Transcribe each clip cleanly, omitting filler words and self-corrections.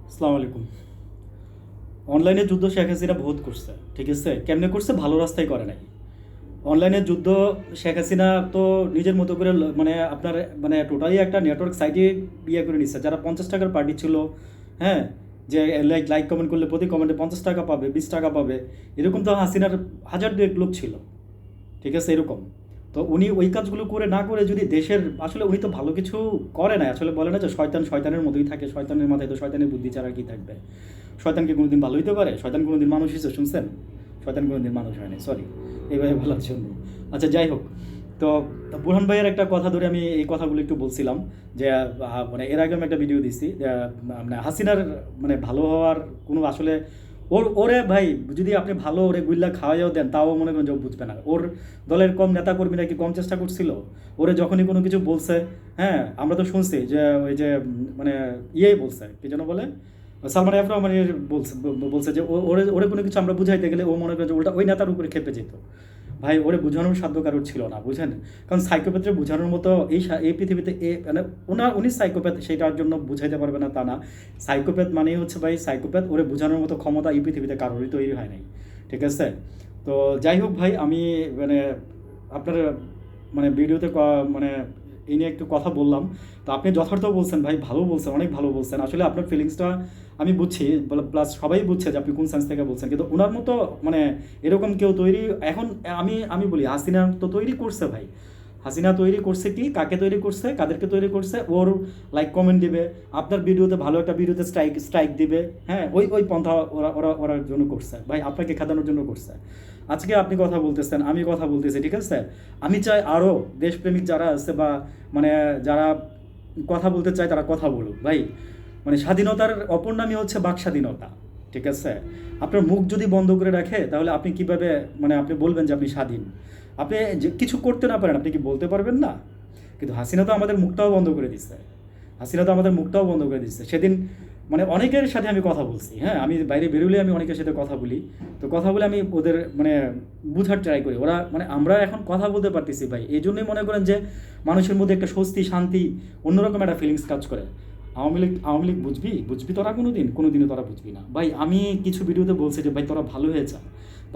আসসালামু আলাইকুম। অনলাইনে যুদ্ধ শেখ হাসিনা বহুত করছে, ঠিক আছে? কেমনে করছে? ভালো রাস্তায় করে নাই। অনলাইনে যুদ্ধ শেখ হাসিনা তো নিজের মতো করে মানে আপনার মানে টোটালি একটা নেটওয়ার্ক সাইটে ইয়ে করে নিচ্ছে। যারা 50 টাকার পার্টি ছিল, হ্যাঁ, যে লাইক লাইক কমেন্ট করলে প্রতি কমেন্টে 50 টাকা পাবে, 20 টাকা পাবে, এরকম তো হাসিনার হাজার দুয়েক লোক ছিল, ঠিক আছে? এরকম তো উনি ওই কাজগুলো করে না করে যদি দেশের আসলে উনি তো ভালো কিছু করে না। আসলে বলে না যে শয়তান শয়তানের মতোই থাকে, শয়তানের মাথায় তো শয়তানের বুদ্ধি ছাড়া কি থাকবে? শয়তান কি কোনোদিন ভালো হইতে পারে? শয়তান কোনোদিন মানুষ হিসেবে শুনছেন? শয়তান কোনোদিন মানুষ হয়নি, সরি এইভাবে বলার জন্য। আচ্ছা, যাই হোক। তো বুরহান ভাইয়ের একটা কথা ধরে আমি এই কথাগুলো একটু বলছিলাম যে মানে এর আগে আমি একটা ভিডিও দিছি যে মানে হাসিনার মানে ভালো হওয়ার কোনো আসলে ওরে ভাই, যদি আপনি ভালো ওরে গুল্লা খাওয়াইও দেন তাও মনে করেন যে ও বুঝবে না। ওর দলের কম নেতা কর্মীরা কি কম চেষ্টা করছিল? ওরে যখনই কোনো কিছু বলছে, হ্যাঁ, আমরা তো শুনছি যে ওই যে মানে বলছে কি যেন বলে, সালমান এফ রহমানের বলছে বলছে যে ওরে ওরে কোনো কিছু আমরা বুঝাইতে গেলে ও মনে করে যে উল্টা ওই নেতার উপরে খেপে যেত। ভাই, ওরে বোঝানোর সাধ্য কারোর ছিল না, বুঝেন? কারণ সাইকোপ্যাথের বোঝানোর মতো এই পৃথিবীতে মানে উনি সাইকোপ্যাথ সেটার জন্য বুঝাইতে পারবে না তা না। সাইকোপ্যাথ মানেই হচ্ছে ভাই সাইকোপ্যাথ, ওরে বোঝানোর মতো ক্ষমতা এই পৃথিবীতে কারোরই তৈরি হয় নাই, ঠিক আছে? তো যাই হোক ভাই, আমি মানে আপনার মানে ভিডিওতে মানে এই নিয়ে একটু কথা বললাম। তো আপনি যথার্থ বলছেন ভাই, ভালো বলছেন, অনেক ভালো বলছেন। আসলে আপনার ফিলিংসটা আমি বুঝছি, প্লাস সবাই বুঝছে যে আপনি কোন সেন্স থেকে বলছেন, কিন্তু ওনার মতো মানে এরকম কেউ তৈরি এখন আমি বলি হাসিনা তো তৈরি করছে ভাই। হাসিনা তৈরি করছে কি, কাকে তৈরি করছে, কাদেরকে তৈরি করছে? ওর লাইক কমেন্ট দিবে, আপনার ভিডিওতে ভালো একটা ভিডিওতে স্ট্রাইক স্ট্রাইক দিবে, হ্যাঁ, ওই ওই পন্থা ওরা ওরা ওরার জন্য করছে ভাই, আপনাকে খেদানোর জন্য করছে। আজকে আপনি কথা বলতেছেন, আমি কথা বলতেছি, ঠিক আছে? আমি চাই আরও দেশপ্রেমিক যারা আছে বা মানে যারা কথা বলতে চায় তারা কথা বলুক ভাই। মানে স্বাধীনতার অপর নামই হচ্ছে বাক স্বাধীনতা, ঠিক আছে? আপনার মুখ যদি বন্ধ করে রাখে তাহলে আপনি কিভাবে মানে আপনি বলবেন যে আপনি স্বাধীন? আপনি যে কিছু করতে না পারেন আপনি কি বলতে পারবেন না? কিন্তু হাসিনা তো আমাদের মুখটাও বন্ধ করে দিচ্ছে। হাসিনা তো আমাদের মুখটাও বন্ধ করে দিচ্ছে সেদিন। মানে অনেকের সাথে আমি কথা বলছি, হ্যাঁ, আমি বাইরে বেরোলে আমি অনেকের সাথে কথা বলি। তো কথা বলে আমি ওদের মানে বুঝার ট্রাই করি। ওরা মানে আমরা এখন কথা বলতে পারতেছি ভাই, এই জন্যই মনে করেন যে মানুষের মধ্যে একটা স্বস্তি শান্তি অন্যরকম একটা ফিলিংস কাজ করে। আওয়ামী লীগ বুঝবি বুঝবি তোরা কোনোদিনও তোরা বুঝবি না ভাই। আমি কিছু ভিডিওতে বলছি যে ভাই তোরা ভালো হয়ে যা,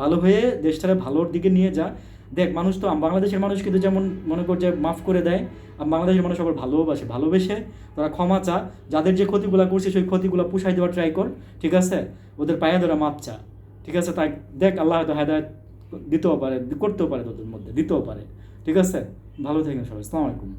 ভালো হয়ে দেশটারে ভালোর দিকে নিয়ে যা। দেখ, মানুষ তো বাংলাদেশের মানুষ কিন্তু যেমন মনে কর যে মাফ করে দেয়, আর বাংলাদেশের মানুষ আবার ভালোবেসে তোরা ক্ষমা চা। যাদের যে ক্ষতিগুলো করছিস ওই ক্ষতিগুলো পুষাই দেওয়ার ট্রাই কর, ঠিক আছে? ওদের পায়ে ধরে মাপ চা, ঠিক আছে? তাই দেখ, আল্লাহ হয়তো হেদায়েত দিতেও পারে, করতেও পারে, তোদের মধ্যে দিতেও পারে, ঠিক আছে? ভালো থাকেন সবাই, আসসালামু আলাইকুম।